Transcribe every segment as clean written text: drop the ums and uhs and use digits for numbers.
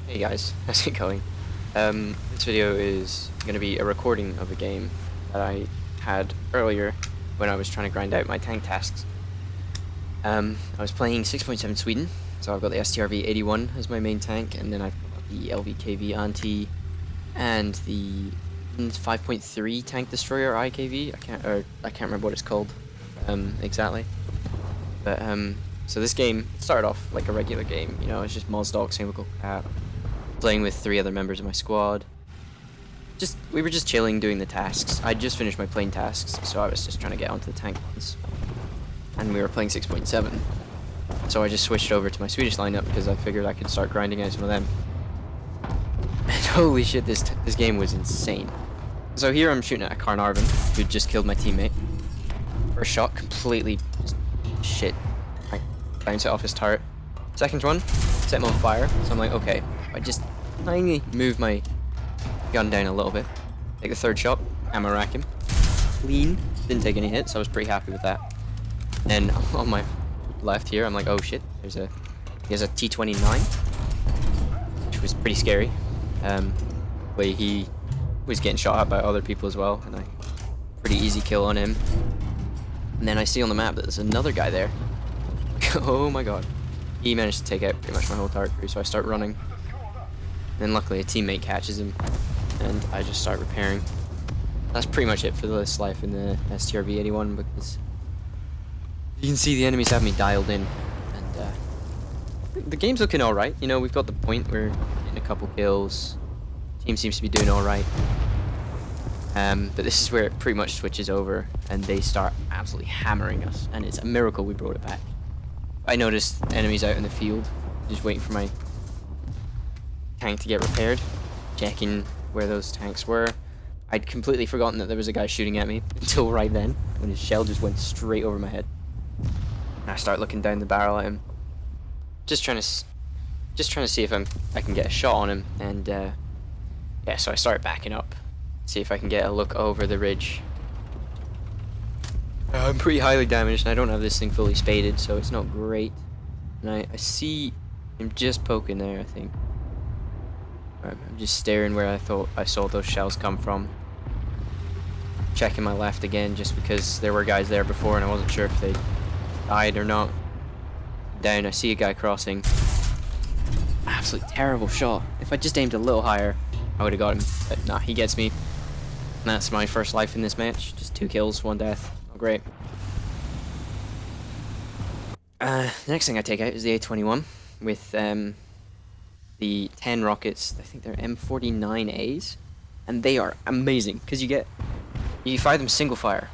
Hey guys, how's it going? This video is going to be a recording of a game that I had earlier when I was trying to grind out my tank tasks. I was playing 6.7 Sweden, so I've got the STRV-81 as my main tank, and then I've got the LVKV Anti and the 5.3 tank destroyer IKV. I can't remember what it's called exactly. But so this game started off like a regular game, you know, it's just Mozdog, single cap. Playing with 3 other members of my squad. We were just chilling, doing the tasks. I just finished my plane tasks, so I was just trying to get onto the tank ones. And we were playing 6.7. So I just switched over to my Swedish lineup because I figured I could start grinding out some of them. And holy shit, this game was insane. So here I'm shooting at a Carnarvon who just killed my teammate. First shot, completely just shit. I bounced it off his turret. Second one, set him on fire. So I'm like, okay. I just finally move my gun down a little bit. Take the third shot, ammo rack him. Clean, didn't take any hits, so I was pretty happy with that. Then on my left here, I'm like, oh shit, he has a T-29, which was pretty scary. Where he was getting shot at by other people as well, and pretty easy kill on him. And then I see on the map that there's another guy there. Oh my god. He managed to take out pretty much my whole turret crew, so I start running. Then luckily a teammate catches him, and I just start repairing. That's pretty much it for this life in the STRV-81, because you can see the enemies have me dialed in, and the game's looking alright. You know, we've got the point, we're getting a couple kills, team seems to be doing alright. But this is where it pretty much switches over, and they start absolutely hammering us, and it's a miracle we brought it back. I noticed enemies out in the field, just waiting for my tank to get repaired, checking where those tanks were. I'd completely forgotten that there was a guy shooting at me until right then, when his shell just went straight over my head. And I start looking down the barrel at him, just trying to see if I can get a shot on him. And yeah, so I start backing up, see if I can get a look over the ridge. I'm pretty highly damaged, and I don't have this thing fully spaded, so it's not great. And I see him just poking there, I think. I'm just staring where I thought I saw those shells come from. Checking my left again, just because there were guys there before and I wasn't sure if they died or not. Down, I see a guy crossing. Absolutely terrible shot. If I just aimed a little higher, I would have got him. But nah, he gets me. And that's my first life in this match. Just 2 kills, 1 death. Not great. The next thing I take out is the A-21 with the 10 rockets. I think they're M49As, and they are amazing because you fire them single fire,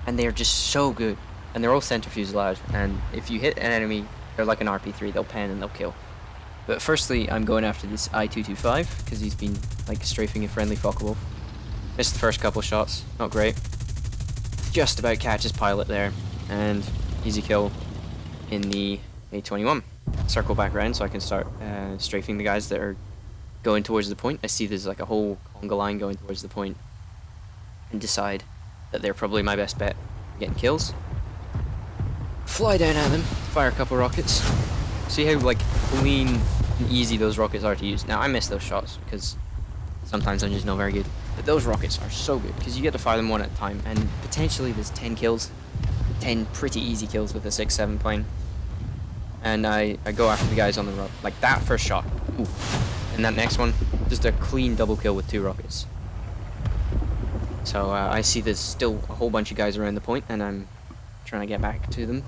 and they are just so good, and they're all center fuselage, and if you hit an enemy, they're like an RP3, they'll pen and they'll kill. But firstly, I'm going after this I-225 because he's been like strafing a friendly Focke-Wulf. Missed the first couple shots, not great. Just about catches pilot there, and easy kill in the A-21. Circle back around so I can start strafing the guys that are going towards the point. I see there's like a whole conga line going towards the point, and decide that they're probably my best bet for getting kills. Fly down at them, fire a couple rockets. See how like clean and easy those rockets are to use. Now I miss those shots because sometimes I'm just not very good, but those rockets are so good because you get to fire them one at a time, and potentially there's 10 kills, 10 pretty easy kills with a 6-7 plane. And I go after the guys on the rock, like that first shot, ooh. And that next one, just a clean double kill with 2 rockets. So I see there's still a whole bunch of guys around the point, and I'm trying to get back to them.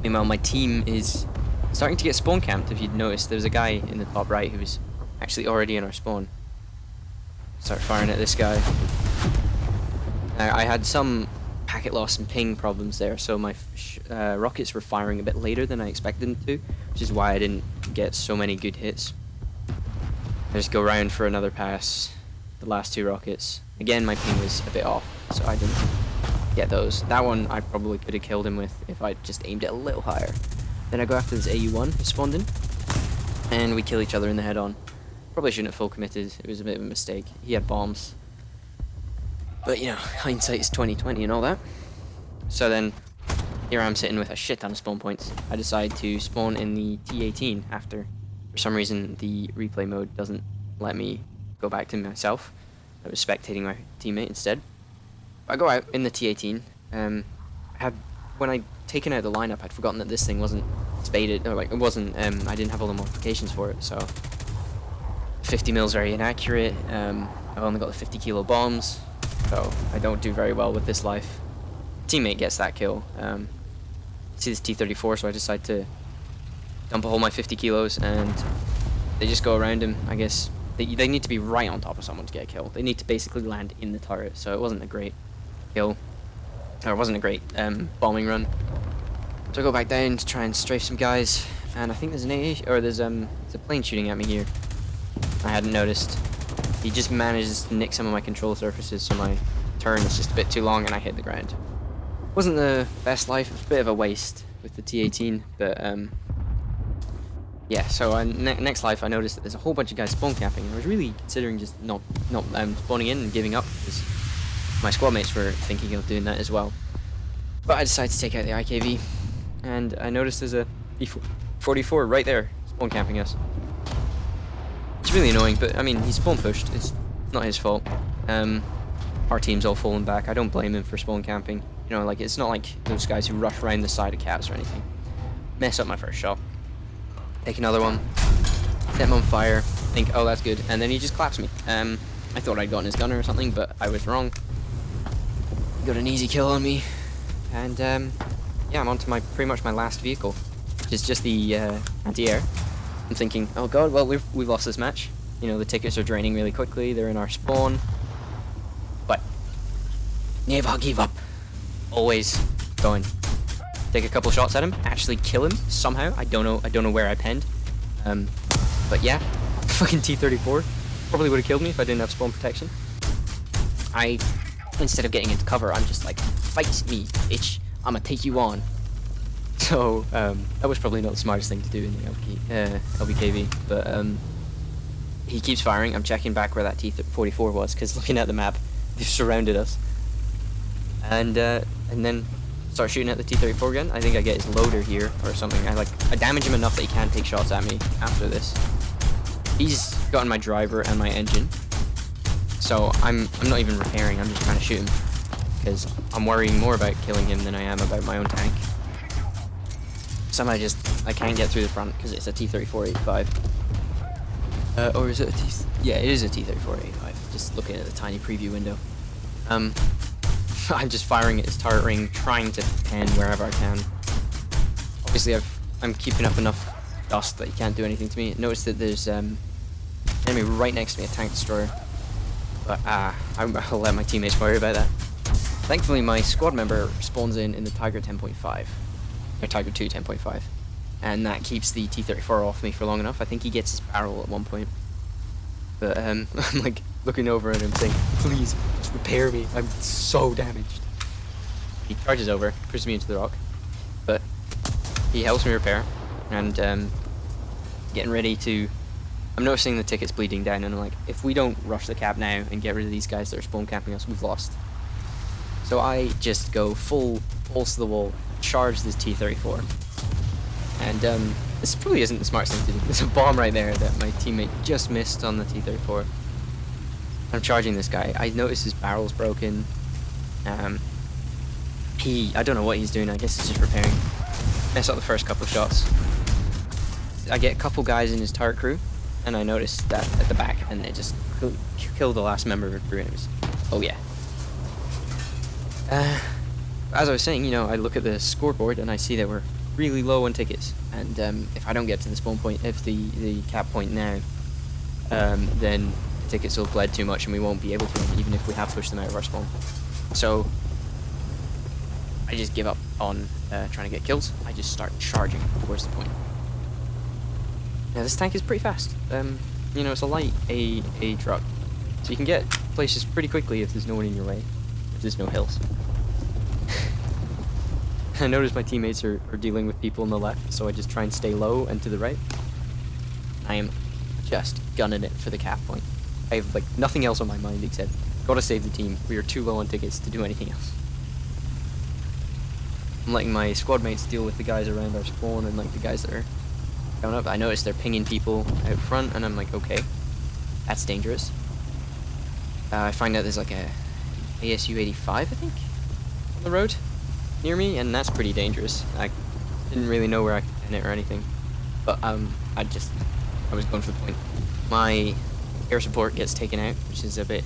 Meanwhile, my team is starting to get spawn camped. If you'd noticed, there's a guy in the top right who was actually already in our spawn. Start firing at this guy. Now, I had some packet loss and ping problems there, so my rockets were firing a bit later than I expected them to, which is why I didn't get so many good hits. I just go around for another pass, the last 2 rockets. Again, my ping was a bit off, so I didn't get those. That one I probably could have killed him with if I just aimed it a little higher. Then I go after this AU-1 who spawned in, and we kill each other in the head-on. Probably shouldn't have full committed, it was a bit of a mistake. He had bombs. But, you know, hindsight is 20/20 and all that. So then, here I'm sitting with a shit ton of spawn points. I decide to spawn in the T-18 after For some reason, the replay mode doesn't let me go back to myself. I was spectating my teammate instead. I go out in the T18. When I'd taken out the lineup, I'd forgotten that this thing wasn't spaded, or like it wasn't. I didn't have all the modifications for it, so 50 mils very inaccurate. I've only got the 50 kilo bombs, so I don't do very well with this life. Teammate gets that kill. See this T34, so I decide to dump all my 50 kilos, and they just go around him. I guess they need to be right on top of someone to get a kill. They need to basically land in the turret, so it wasn't a great kill, or it wasn't a great bombing run. So I go back down to try and strafe some guys, and I think there's an AA, or there's a plane shooting at me here. I hadn't noticed. He just manages to nick some of my control surfaces, so my turn is just a bit too long, and I hit the ground. Wasn't the best life. It was a bit of a waste with the T18, but yeah. So next life, I noticed that there's a whole bunch of guys spawn camping, and I was really considering just not spawning in and giving up, because my squad mates were thinking of doing that as well. But I decided to take out the IKV, and I noticed there's a B44 right there spawn camping us. It's really annoying, but I mean, he's spawn pushed. It's not his fault. Our team's all falling back. I don't blame him for spawn camping. You know, like, it's not like those guys who rush around the side of caps or anything. Mess up my first shot. Take another one. Set him on fire. Think, oh, that's good. And then he just claps me. I thought I'd gotten his gunner or something, but I was wrong. Got an easy kill on me. And, yeah, I'm on to pretty much my last vehicle, which is just the anti-air. I'm thinking, oh god, well, we've lost this match. You know, the tickets are draining really quickly. They're in our spawn. But never give up. Always going. Take a couple shots at him. Actually kill him somehow. I don't know where I penned. But yeah, fucking T34 probably would have killed me if I didn't have spawn protection. Instead of getting into cover, I'm just like, fight me, bitch. I'm gonna take you on. So that was probably not the smartest thing to do in the LBKV, but he keeps firing. I'm checking back where that T44 was, because looking at the map, they've surrounded us. And then start shooting at the T34 again. I think I get his loader here or something. I damage him enough that he can take shots at me after this. He's gotten my driver and my engine, so I'm not even repairing. I'm just trying to shoot him, because I'm worrying more about killing him than I am about my own tank. Somehow I can't get through the front because it's a T34-85. Or is it a yeah, it is a T34-85. Just looking at the tiny preview window. I'm just firing at his turret ring, trying to pen wherever I can. Obviously, I'm keeping up enough dust that he can't do anything to me. Notice that there's enemy right next to me, a tank destroyer. But I'll let my teammates worry about that. Thankfully, my squad member spawns in the Tiger 10.5. Or Tiger 2 10.5. And that keeps the T34 off me for long enough. I think he gets his barrel at one point. But I'm like looking over at him saying, please, just repair me. I'm so damaged. He charges over, pushes me into the rock. But he helps me repair. And getting ready to... I'm noticing the ticket's bleeding down, and I'm like, if we don't rush the cap now and get rid of these guys that are spawn camping us, we've lost. So I just go full balls to the wall, charge this T34. And this probably isn't the smartest thing to do. There's a bomb right there that my teammate just missed on the T34. I'm charging this guy. I notice his barrel's broken. I don't know what he's doing. I guess he's just repairing. Mess up the first couple of shots. I get a couple guys in his turret crew, and I notice that at the back, and they just kill the last member of the crew. And it was, oh yeah. As I was saying, you know, I look at the scoreboard and I see that we're really low on tickets, and if I don't get to the spawn point, if the cap point now, then the tickets will have bled too much and we won't be able to, even if we have pushed them out of our spawn. So I just give up on trying to get kills. I just start charging towards the point. Now this tank is pretty fast. You know, it's a light A truck, so you can get places pretty quickly if there's no one in your way, if there's no hills. I notice my teammates are dealing with people on the left, so I just try and stay low and to the right. I am just gunning it for the cap point. I have like nothing else on my mind except gotta save the team. We are too low on tickets to do anything else. I'm letting my squad mates deal with the guys around our spawn and like the guys that are Going up, I noticed they're pinging people out front, and I'm like, okay, that's dangerous. I find out there's like a ASU 85, I think, on the road near me, and that's pretty dangerous. I didn't really know where I could pin it or anything, but I was going for the point. My air support gets taken out, which is a bit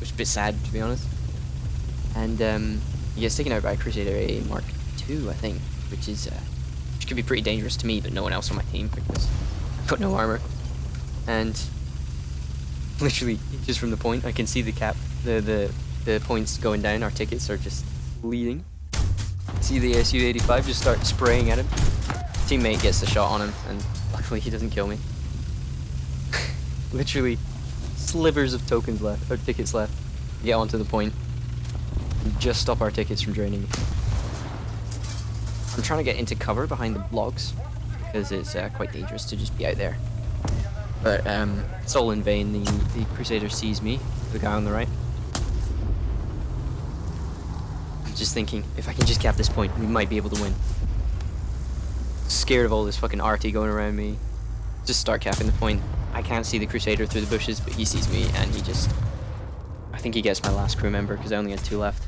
which is a bit sad, to be honest. And he gets taken out by a Crusader A Mark II, I think, which could be pretty dangerous to me, but no one else on my team because I've got no armor. And literally just from the point, I can see the cap, the points going down. Our tickets are just bleeding. See the ASU 85 just start spraying at him. Teammate gets the shot on him, and luckily he doesn't kill me. Literally slivers of tokens left, or tickets left, to get onto the point and just stop our tickets from draining. I'm trying to get into cover behind the blocks because it's quite dangerous to just be out there. But it's all in vain. The Crusader sees me, the guy on the right. I'm just thinking, if I can just cap this point, we might be able to win. Scared of all this fucking RT going around me. Just start capping the point. I can't see the Crusader through the bushes, but he sees me, and I think he gets my last crew member, because I only had 2 left.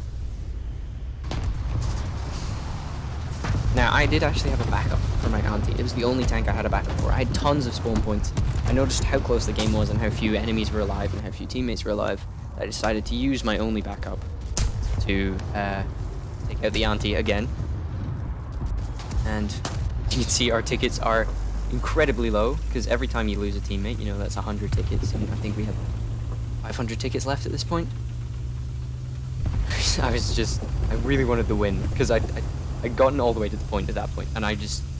Now, I did actually have a backup for my auntie. It was the only tank I had a backup for. I had tons of spawn points. I noticed how close the game was and how few enemies were alive and how few teammates were alive. I decided to use my only backup to take out the auntie again. And you can see our tickets are incredibly low, because every time you lose a teammate, you know, that's 100 tickets, and I think we have 500 tickets left at this point. I really wanted the win, because I'd gotten all the way to the point at that point, and I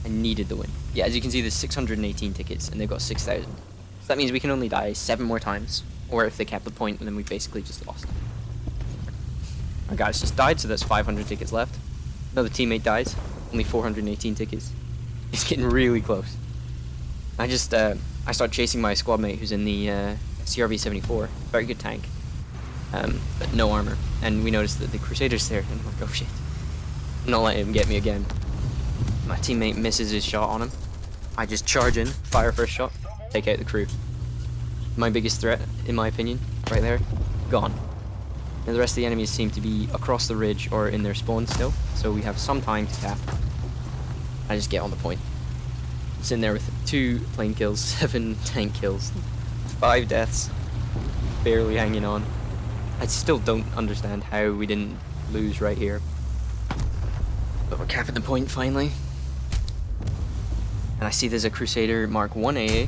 needed the win. Yeah, as you can see, there's 618 tickets, and they've got 6,000. So that means we can only die 7 more times, or if they kept the point, then we basically just lost. Our guys just died, so that's 500 tickets left. Another teammate dies, only 418 tickets. It's getting really close. I start chasing my squad mate who's in the CRV-74, very good tank, but no armor. And we noticed that the Crusader's there, and I'm like, oh shit. I'm not letting him get me again. My teammate misses his shot on him. I just charge in, fire first shot, take out the crew. My biggest threat, in my opinion, right there, gone. And the rest of the enemies seem to be across the ridge or in their spawn still, so we have some time to cap. I just get on the point. Sitting there with 2 plane kills, 7 tank kills, 5 deaths, barely hanging on. I still don't understand how we didn't lose right here. But we're capping the point finally. And I see there's a Crusader Mark 1 AA.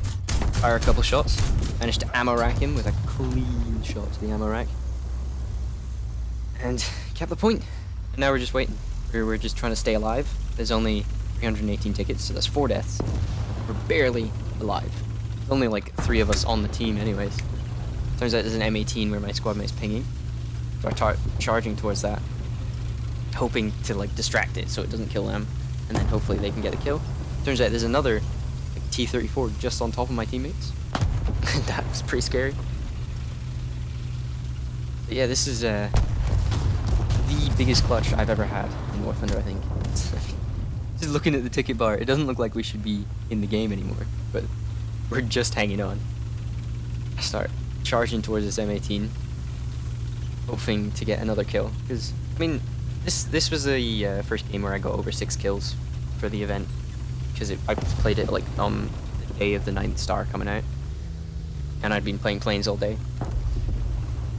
Fire a couple shots. Managed to ammo rack him with a clean shot to the ammo rack. And cap the point. And now we're just waiting. We're just trying to stay alive. There's only 318 tickets, so that's 4 deaths. We're barely alive. There's only like 3 of us on the team anyways. Turns out there's an M18 where my squad mate's pinging. So I start charging towards that, hoping to like distract it so it doesn't kill them, and then hopefully they can get a kill. Turns out there's another like, T-34 just on top of my teammates. That was pretty scary. But yeah, this is the biggest clutch I've ever had in War Thunder, I think. Just looking at the ticket bar, it doesn't look like we should be in the game anymore, but we're just hanging on. I start charging towards this M18, hoping to get another kill, because, I mean, this was the first game where I got over 6 kills for the event, because I played it like on the day of the 9th star coming out, and I'd been playing planes all day.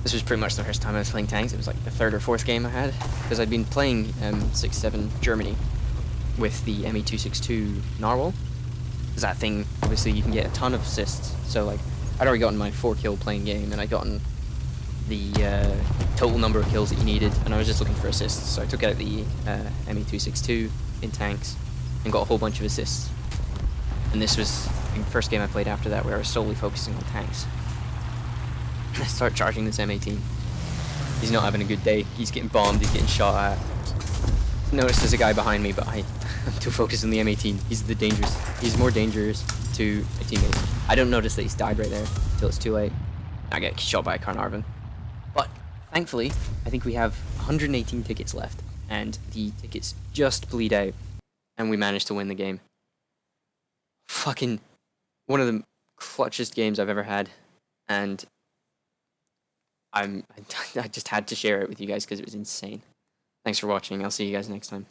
This was pretty much the first time I was playing tanks. It was like the 3rd or 4th game I had, because I'd been playing 6-7 Germany with the ME262 Narwhal. Because that thing, obviously you can get a ton of assists, so like, I'd already gotten my 4 kill playing game, and I'd gotten the total number of kills that you needed, and I was just looking for assists, so I took out the ME262 in tanks, and got a whole bunch of assists. And this was the first game I played after that where I was solely focusing on tanks. I start charging this M18. He's not having a good day. He's getting bombed, he's getting shot at. Notice there's a guy behind me, but I'm too focused on the M18. He's more dangerous to my teammates. I don't notice that he's died right there until it's too late. I get shot by a Carnarvon. But thankfully, I think we have 118 tickets left, and the tickets just bleed out, and we managed to win the game. fucking one of the clutchest games I've ever had, and I just had to share it with you guys because it was insane. Thanks for watching. I'll see you guys next time.